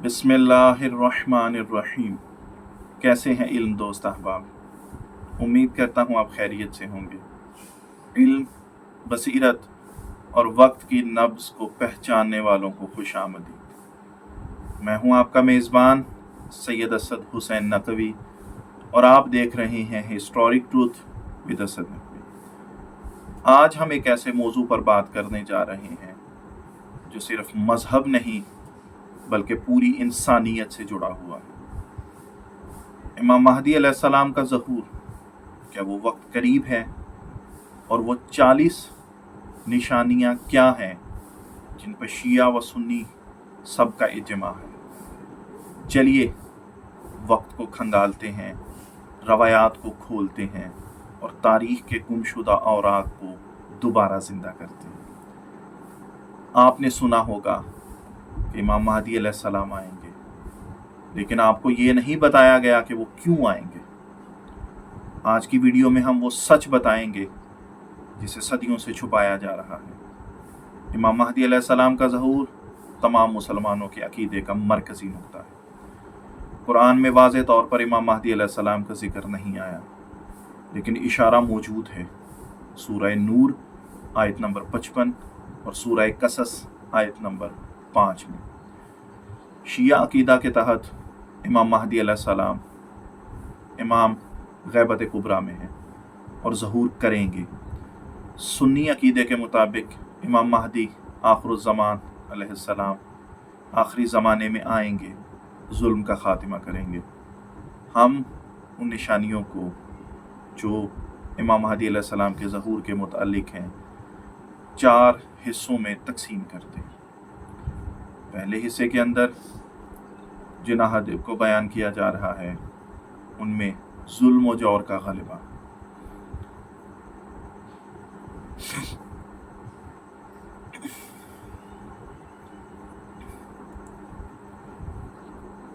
बिस्मिल्लाहिर्रहमानिर्रहीम। कैसे हैं इल्म दोस्त अहबाब? उम्मीद करता हूँ आप खैरियत से होंगे। इल्म, बसीरत और वक्त की नब्ज़ को पहचानने वालों को खुशामदीद। मैं हूँ आपका मेज़बान सैयद असद हुसैन नकवी और आप देख रहे हैं historic truth with Asad Naqvi. आज हम एक ऐसे मौजू पर बात करने जा रहे हैं जो सिर्फ मज़हब नहीं बल्कि पूरी इंसानियत से जुड़ा हुआ है। इमाम महदी अलैहिस्सलाम का ज़हूर, क्या वो वक्त करीब है? और वो 40 निशानियाँ क्या हैं जिन पर शिया व सुन्नी सबका इज्मा है? चलिए वक्त को खंगालते हैं, रवायात को खोलते हैं और तारीख़ के गुमशुदा औराक को दोबारा ज़िंदा करते हैं। आपने सुना होगा कि इमाम महदी अलैहिस्सलाम आएंगे, लेकिन आपको ये नहीं बताया गया कि वो क्यों आएंगे। आज की वीडियो में हम वो सच बताएंगे जिसे सदियों से छुपाया जा रहा है। इमाम महदी अलैहिस्सलाम का ज़हूर तमाम मुसलमानों के अकीदे का मरकज़ी नुक्ता है। कुरान में वाज़ेह तौर पर इमाम महदी अलैहिस्सलाम का जिक्र नहीं आया, लेकिन इशारा मौजूद है सूरह नूर आयत नंबर 55 और सूरह कसस आयत नंबर 5 में। शिया अकीदा के तहत इमाम महदी अलैहिस्सलाम इमाम गैबत कुबरा में हैं और ज़हूर करेंगे। सुन्नी अकीदे के मुताबिक इमाम महदी आखिरुज़्ज़मान अलैहिस्सलाम आखिरी ज़माने में आएंगे, जुल्म का ख़ात्मा करेंगे। हम उन निशानियों को जो इमाम महदी अलैहिस्सलाम के ज़हूर के मुतालिक हैं 4 हिस्सों में तकसीम करते हैं। पहले हिस्से के अंदर जिन अहादीस को बयान किया जा रहा है उनमें जुल्म व जौर का ग़लबा,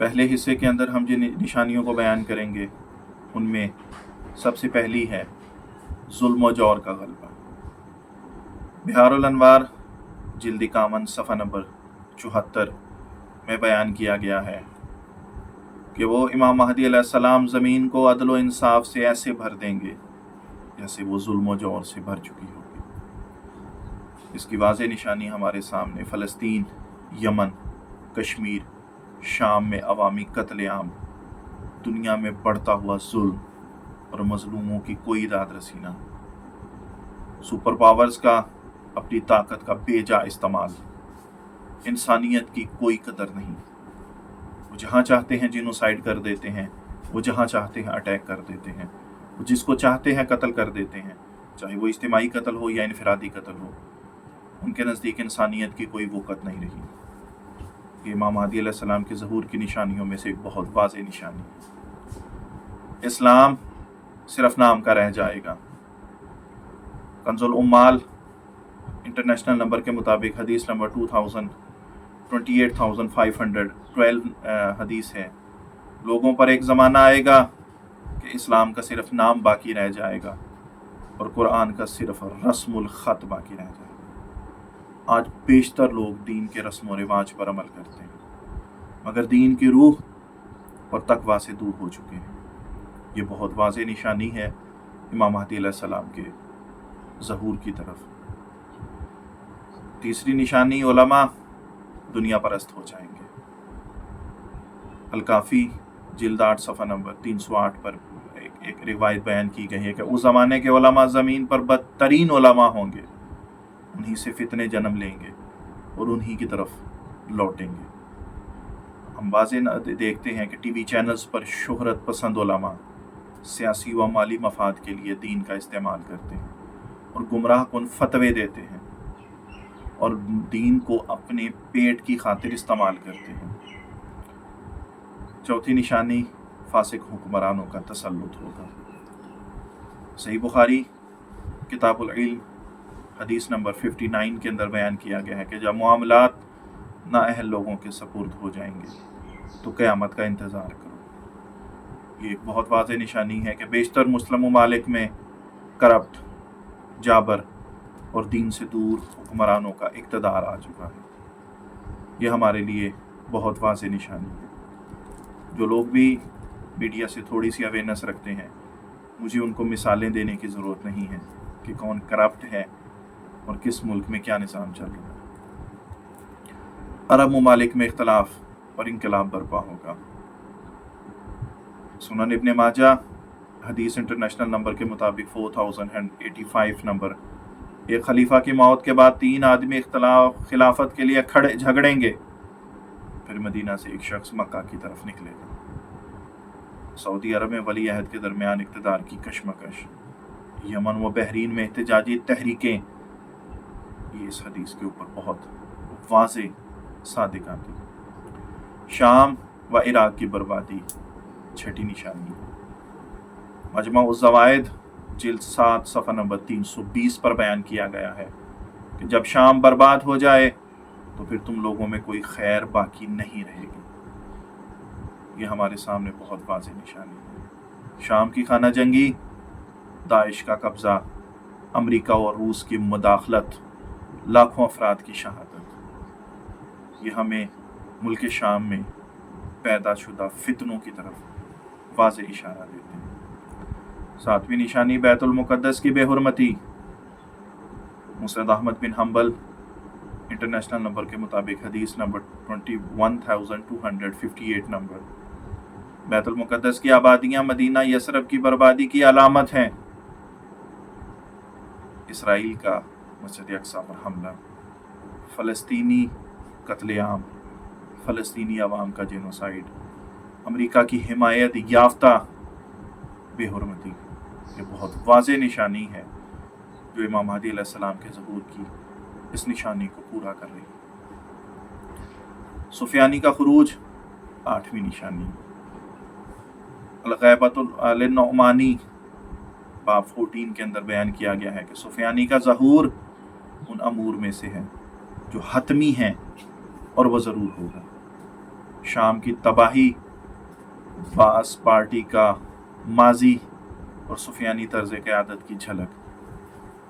पहले हिस्से के अंदर हम जिन निशानियों को बयान करेंगे उनमें सबसे पहली है जुल्म व जौर का ग़लबा। बिहारुल अनवार जिल्द कामन सफ़ा नंबर 74 में बयान किया गया है कि वो इमाम महदी अलैहिस्सलाम ज़मीन को अदल व इंसाफ से ऐसे भर देंगे जैसे वो जुल्म व जौर से भर चुकी होगी। इसकी वाज़ेह निशानी हमारे सामने फ़लस्तीन, यमन, कश्मीर, शाम में अवामी कत्लेआम, दुनिया में बढ़ता हुआ जुल्म और मज़लूमों की कोई दाद रसी ना, सुपर पावर्स का अपनी ताकत का बेजा इस्तेमाल, इंसानियत की कोई कदर नहीं। वो जहाँ चाहते हैं जिनोसाइड कर देते हैं, वो जहाँ चाहते हैं अटैक कर देते हैं, वो जिसको चाहते हैं कत्ल कर देते हैं, चाहे वो इज्तिमाई कत्ल हो या इनफरादी कत्ल हो। उनके नज़दीक इंसानियत की कोई वक़्त नहीं रही। ये इमाम महदी अलैहिस्सलाम के ज़हूर की निशानियों में से एक बहुत वाज़ेह निशानी है। इस्लाम सिर्फ नाम का रह जाएगा। कंजुल उम्माल इंटरनेशनल नंबर के मुताबिक हदीस नंबर 28,512 हदीस है। लोगों पर एक ज़माना आएगा कि इस्लाम का सिर्फ नाम बाकी रह जाएगा और कुरान का सिर्फ रस्मुल ख़त बाकी रह जाएगा। आज बेशतर लोग दीन के रस्म व रिवाज पर अमल करते हैं, मगर दीन की रूह और तकवा से दूर हो चुके हैं। ये बहुत वाज़ेह निशानी है इमाम महदी अलैहिस्सलाम के ज़हूर की तरफ। तीसरी निशानी, उलमा दुनिया परस्त हो जाएंगे। अल-काफ़ी जिल्द 8 सफ़ा नंबर 308 पर एक रिवायत बयान की गई है कि उस ज़माने के उलमा ज़मीन पर बदतरीन उलमा होंगे, उन्हीं से फितने जन्म लेंगे और उन्हीं की तरफ लौटेंगे। हम वाज़ेह देखते हैं कि टीवी चैनल्स पर शोहरत पसंद उलमा सियासी व माली मफाद के लिए दीन का इस्तेमाल करते हैं और गुमराह कुन फतवे देते हैं और दीन को अपने पेट की खातिर इस्तेमाल करते हैं। चौथी निशानी, फासिक हुक्मरानों का तसल्लुत होगा। सही बुखारी किताबुल इल्म हदीस नंबर 59 के अंदर बयान किया गया है कि जब मामलात नाअहल लोगों के सपुर्द हो जाएंगे तो क़यामत का इंतज़ार करो। ये एक बहुत वाज़ेह निशानी है कि बेशतर मुस्लिम ममालिक में करप्ट, जाबर और दीन से दूर हुक्मरानों का इक़्तिदार आ चुका है। ये हमारे लिए बहुत वाज़ेह निशानी है। जो लोग भी मीडिया से थोड़ी सी अवेयरनेस रखते हैं, मुझे उनको मिसालें देने की ज़रूरत नहीं है कि कौन करप्ट है और किस मुल्क में क्या निज़ाम चल रहा है। अरब ममालिक में इख्तलाफ और इनकलाब बर्पा होगा। सुनन इब्न माजा हदीस इंटरनेशनल नंबर के मुताबिक 4085 नंबर, एक खलीफा की मौत के बाद 3 आदमी खिलाफत के लिए झगड़ेंगे, फिर मदीना से एक शख्स मक्का की तरफ निकलेगा। सऊदी अरब में वली अहद के दरमियान इक़्तिदार की कशमकश, यमन व बहरीन में एहतजाजी तहरीकें, ये इस हदीस के ऊपर बहुत वाज़ेह सादिक आती। शाम व इराक की बर्बादी छठी निशानी। मजमा उज़ ज़वाइद जिल्द 7 सफ़ा नंबर 320 पर बयान किया गया है कि जब शाम बर्बाद हो जाए तो फिर तुम लोगों में कोई खैर बाकी नहीं रहेगी। ये हमारे सामने बहुत वाज़ेह निशानी है। शाम की खाना जंगी, दाइश का कब्ज़ा, अमेरिका और रूस की मुदाखलत, लाखों अफराद की शहादत, ये हमें मुल्क शाम में पैदा शुदा फितनों की तरफ वाज़ेह इशारा देते हैं। 7वीं निशानी बैतुल मुक़द्दस की बेहुरमती। मुस्नद अहमद बिन हम्बल इंटरनेशनल नंबर के मुताबिक हदीस नंबर 21258 नंबर, बैतुल मुक़द्दस की आबादियाँ मदीना यसरब की बर्बादी की अलामत हैं। इसराइल का मस्जिद अक्सा पर हमला, फ़लस्तीनी कत्लेआम, फ़लस्तीनी अवाम का जेनोसाइड, अमेरिका की हिमायत याफ्ता बेहुरमती, ये बहुत वाज़ेह निशानी है जो इमाम महदी अलैहिस्सलाम के ज़हूर की इस निशानी को पूरा कर रही है। सुफियानी का खुरूज 8वीं निशानी। अल-ग़ैबतुल अल-नुअमानी बाब 14 के अंदर बयान किया गया है कि सुफियानी का ज़हूर उन अमूर में से है जो हतमी हैं और वह ज़रूर होगा। शाम की तबाही, बास पार्टी का माजी और सुफियानी तर्ज़ क़यादत की झलक।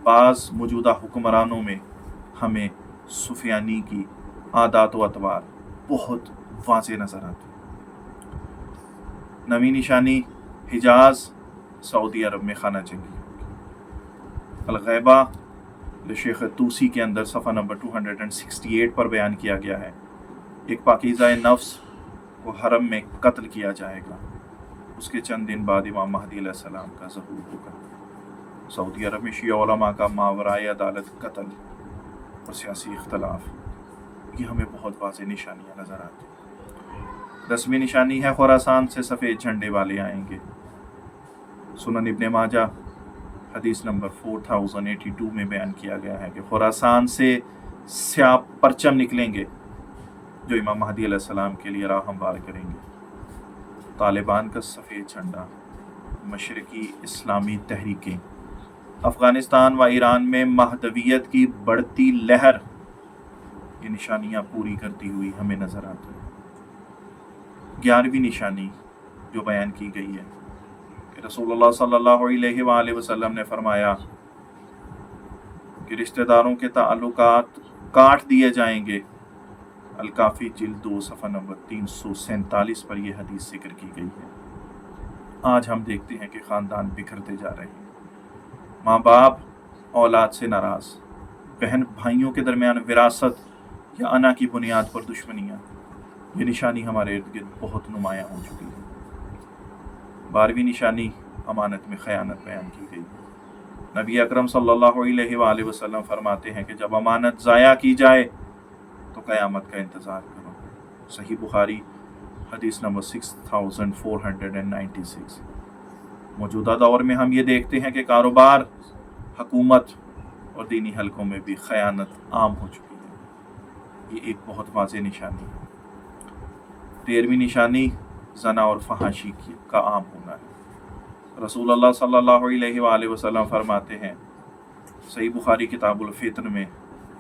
बाज़ मौजूदा हुक्मरानों में हमें सुफियानी की आदात व अतवार बहुत वाज़ेह नज़र आती है। 9वीं निशानी हिजाज़ सऊदी अरब में खाना जंगी। अल-ग़ैबा शेख तूसी के अंदर सफ़ा नंबर 268 पर बयान किया गया है, एक पाकीज़ा नफ्स को हरम में कत्ल किया जाएगा, उसके चंद दिन बाद इमाम महदी अलैहिस्सलाम का ज़हूर होगा। सऊदी अरब में शिया उलमा का मावराए अदालत कत्ल और सियासी इख्तलाफ, ये हमें बहुत वाज़ेह निशानियाँ नज़र आती हैं। 10वीं निशानी है खुरासान से सफ़ेद झंडे वाले आएंगे। सुनन इब्न माजा हदीस नंबर 4082 में बयान किया गया है कि खुरासान से स्याह परचम निकलेंगे जो इमाम महदी अलैहिस्सलाम के लिए राह हमवार करेंगे। तालिबान का सफ़ेद झंडा, मशरकी इस्लामी तहरीकें, अफ़गानिस्तान व ईरान में महदवियत की बढ़ती लहर, ये निशानियाँ पूरी करती हुई हमें नज़र आती हैं। 11वीं निशानी जो बयान की गई है कि रसूलुल्लाह सल्लल्लाहु अलैहि वसल्लम ने फरमाया कि रिश्तेदारों के ताल्लुकात काट दिए जाएंगे। अल-काफ़ी जिल्द 2 सफ़ा नंबर 347 पर यह हदीस जिक्र की गई है। आज हम देखते हैं कि ख़ानदान बिखरते जा रहे हैं, माँ बाप औलाद से नाराज़, बहन भाइयों के दरमियान विरासत या अना की बुनियाद पर दुश्मनियाँ, ये निशानी हमारे इर्द गिर्द बहुत नुमायाँ हो चुकी है। 12वीं निशानी अमानत में ख़यानत बयान की गई है। नबी अकरम सल्लल्लाहु अलैहि वसल्लम फरमाते हैं कि जब अमानत ज़ाया की जाए तो क़यामत का इंतज़ार करो। सही बुखारी हदीस नंबर 6496। मौजूदा दौर में हम ये देखते हैं कि कारोबार, हुकूमत और दीनी हलकों में भी ख़यानत आम हो चुकी है। ये एक बहुत वाज़ेह निशानी है। 13वीं निशानी ज़ना और फहाशी का आम होना है। रसूलुल्लाह सल्लल्लाहु अलैहि वसल्लम फरमाते हैं, सही बुखारी किताबुल फित्र में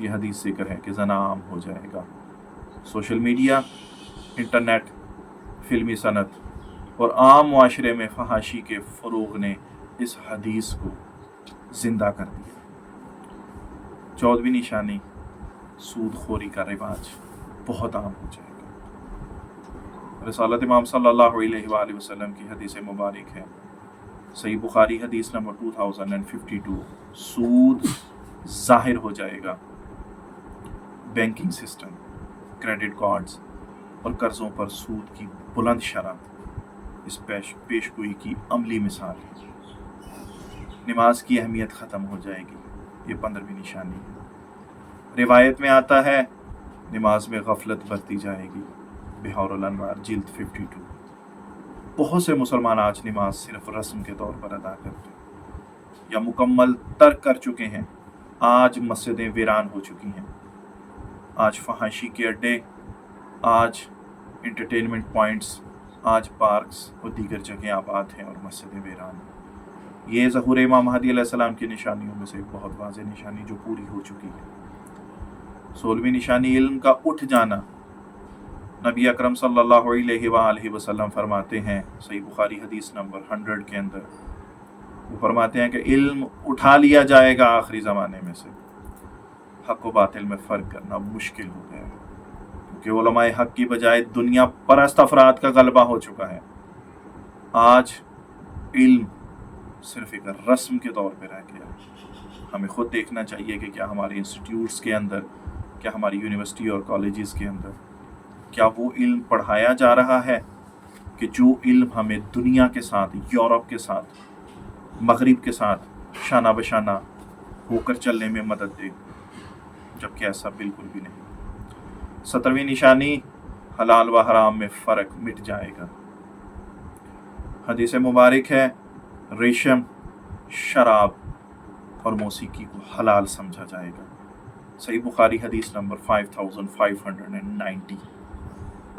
यह हदीस जिक्र है कि ज़ना आम हो जाएगा। सोशल मीडिया, इंटरनेट, फिल्मी सनत और आम माशरे में फहाशी के फ़रोग़ ने इस हदीस को ज़िंदा कर दिया। 14वीं निशानी सूद खोरी का रिवाज बहुत आम हो जाएगा। रसालत इमाम सल्लल्लाहु अलैहि वसल्लम की हदीस मुबारक है, सही बुखारी हदीस नंबर 2052, सूद ज़ाहिर हो जाएगा। बैंकिंग सिस्टम, क्रेडिट कार्ड्स और कर्ज़ों पर सूद की बुलंद शरह इस पेशगोई की अमली मिसाल है। नमाज की अहमियत ख़त्म हो जाएगी, ये 15वीं निशानी है। रिवायत में आता है नमाज में गफलत बरती जाएगी, बिहारुल अनवार जिल्द 52। बहुत से मुसलमान आज नमाज सिर्फ रस्म के तौर पर अदा करते हैं या मुकम्मल तर्क कर चुके हैं। आज मस्जिदें वीरान हो चुकी हैं, आज फहाशी के अड्डे, आज इंटरटेनमेंट पॉइंट्स, आज पार्क्स और दीगर जगह आबाद हैं और मस्जिदें वीरान हैं। ये ज़हूर इमाम महदी अलैहिस्सलाम की निशानियों में से एक बहुत वाज़ेह निशानी जो पूरी हो चुकी है। 16वीं निशानी इल्म का उठ जाना। नबी अकरम सल्लल्लाहु अलैहि वसल्लम फरमाते हैं, सही बुखारी हदीस नंबर 100 के अंदर, वो फरमाते हैं कि इल्म उठा लिया जाएगा आखिरी ज़माने में से। हक़ व बातिल में फ़र्क करना मुश्किल हो गया है, क्योंकि उलमाए हक़ की बजाय दुनिया परस्त अफराद का गलबा हो चुका है। आज इल्म सिर्फ एक रस्म के तौर पर रह गया है। हमें ख़ुद देखना चाहिए कि क्या हमारे इंस्टीट्यूट्स के अंदर, क्या हमारी यूनिवर्सिटी और कॉलेजेस के अंदर, क्या वो इल्म पढ़ाया जा रहा है कि जो इल्म हमें दुनिया के साथ, यूरोप के साथ, मगरिब के साथ शाना बशाना होकर चलने में मदद दे, जबकि ऐसा बिल्कुल भी नहीं। 17वीं निशानी हलाल व हराम में फ़र्क मिट जाएगा। हदीस मुबारक है, रेशम, शराब और मौसीकी को हलाल समझा जाएगा। सही बुखारी हदीस नंबर 5590।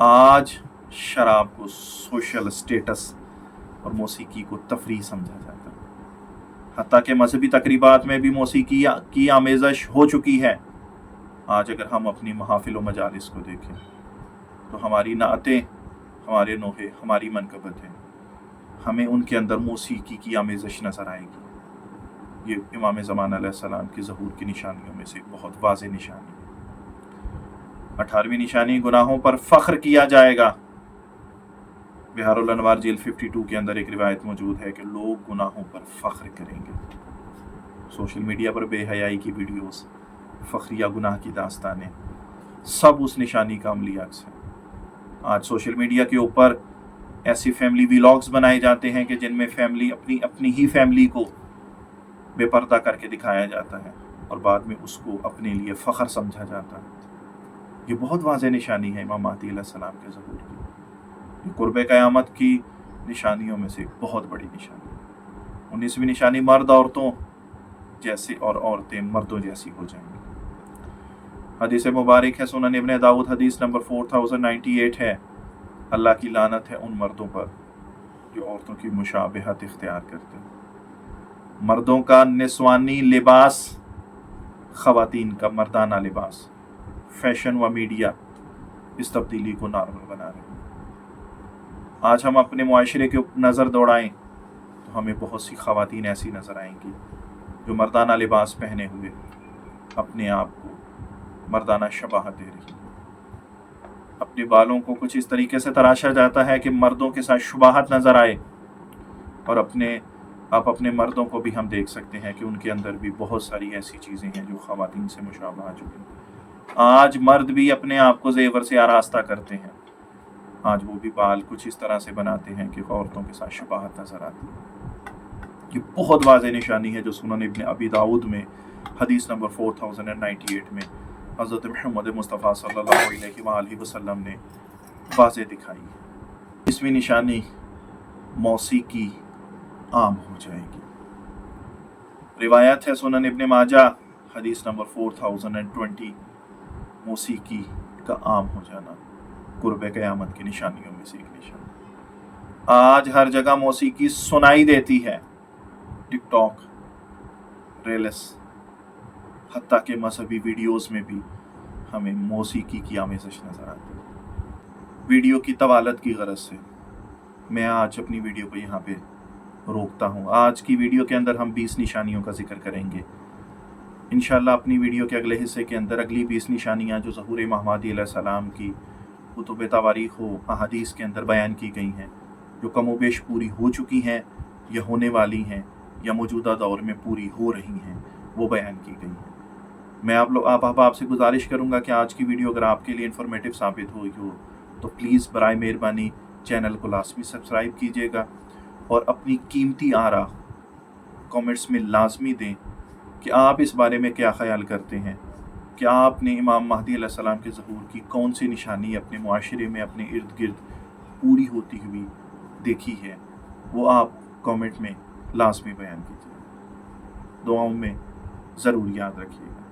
आज शराब को सोशल स्टेटस और मौसीकी को तफरीह समझा जाता है। हत्ता कि मजहबी तकरीबात में भी मौसीकी की आमेज़श हो चुकी है। आज अगर हम अपनी महफिल व मजालिस को देखें तो हमारी नातें, हमारे नोहे, हमारी मनकबतें, हमें उनके अंदर मौसीकी की आमेज़श नज़र आएगी। ये इमाम ज़मान अलैहिस्सलाम की ज़हूर की निशानियों में से बहुत वाज़ेह निशानी है। 18वीं निशानी गुनाहों पर फ़ख्र किया जाएगा। बिहारुल अनवार जिल्द 52 के अंदर एक रिवायत मौजूद है कि लोग गुनाहों पर फ़ख्र करेंगे। सोशल मीडिया पर बेहयाई की वीडियोस, फ़ख्रिया गुनाह की दास्तानें, सब उस निशानी का अमली अक्स है। आज सोशल मीडिया के ऊपर ऐसी फैमिली व्लॉग्स बनाए जाते हैं कि जिनमें फैमिली अपनी ही फैमिली को बेपर्दा करके दिखाया जाता है और बाद में उसको अपने लिए फ़ख्र समझा जाता है। ये बहुत वाज़ेह निशानी है इमाम महदी अलैहिस्सलाम के ज़हूर की। ये कुर्ब क़यामत की निशानियों में से एक बहुत बड़ी निशानी। 19वीं निशानी मर्द औरतों जैसे और औरतें मर्दों जैसी हो जाएंगी। हदीस मुबारक है, सुनन इब्न दाऊद हदीस नंबर 4098 है, अल्लाह की लानत है उन मर्दों पर जो औरतों की मुशाबहत इख्तियार करते हैं। मर्दों का निस्वानी लिबास, ख़वातीन का मर्दाना लिबास, फैशन व मीडिया इस तब्दीली को नॉर्मल बना रहे हैं। आज हम अपने मुआशरे के नज़र दौड़ाएं तो हमें बहुत सी ख़वातीन ऐसी नज़र आएंगी जो मर्दाना लिबास पहने हुए अपने आप को मर्दाना शबाहत दे रही है। अपने बालों को कुछ इस तरीके से तराशा जाता है कि मर्दों के साथ शुबाहत नज़र आए, और आप अपने मर्दों को भी हम देख सकते हैं कि उनके अंदर भी बहुत सारी ऐसी चीज़ें हैं जो ख़वातीन से मुशाबह आ चुकी हैं। आज मर्द भी अपने आप को ज़ेवर से आरास्ता करते हैं। आज वो भी बाल कुछ इस तरह से बनाते हैं कि औरतों के साथ शुबाहत नज़र आती है। ये बहुत वाज़ेह निशानी है जो सुनन इब्न अबी दाऊद में हदीस नंबर 4098 में हज़रत मोहम्मद मुस्तफ़ा सल्लल्लाहु अलैहि वसल्लम ने वाज़ेह दिखाई है। 20वीं निशानी मौसीकी आम हो जाएगी। रिवायत है सुनन इब्न माजा हदीस नंबर 4020, मौसीकी का आम हो जाना कुर्ब क़यामत की निशानियों में से एक निशानी। आज हर जगह मौसीकी सुनाई देती है, टिकटॉक, रील्स, हत्ता के मजहबी वीडियोस में भी हमें मौसीकी की आमेज़श नज़र आती है। वीडियो की तवालत की गरज से मैं आज अपनी वीडियो को यहाँ पे रोकता हूँ। आज की वीडियो के अंदर हम 20 निशानियों का जिक्र करेंगे। इंशाअल्लाह अपनी वीडियो के अगले हिस्से के अंदर अगली 20 निशानियाँ जो ज़हूर इमाम महदी अलैहिस्सलाम की कुतुब तावारीख हो, अहादीस के अंदर बयान की गई हैं, जो कम व बेश पूरी हो चुकी हैं या होने वाली हैं या मौजूदा दौर में पूरी हो रही हैं, वो बयान की गई हैं। मैं आपसे गुजारिश करूंगा कि आज की वीडियो अगर आपके लिए इन्फॉर्मेटिव साबित हुई हो तो प्लीज़ बराए मेहरबानी चैनल को लाजमी सब्सक्राइब कीजिएगा और अपनी कीमती आरा कमेंट्स में लाजमी दें कि आप इस बारे में क्या ख्याल करते हैं। क्या आपने इमाम महदी अलैहिस्सलाम के ज़हूर की कौन सी निशानी अपने मुआशरे में अपने इर्द गिर्द पूरी होती हुई देखी है, वो आप कमेंट में लाजमी बयान कीजिए। दुआओं में ज़रूर याद रखिएगा।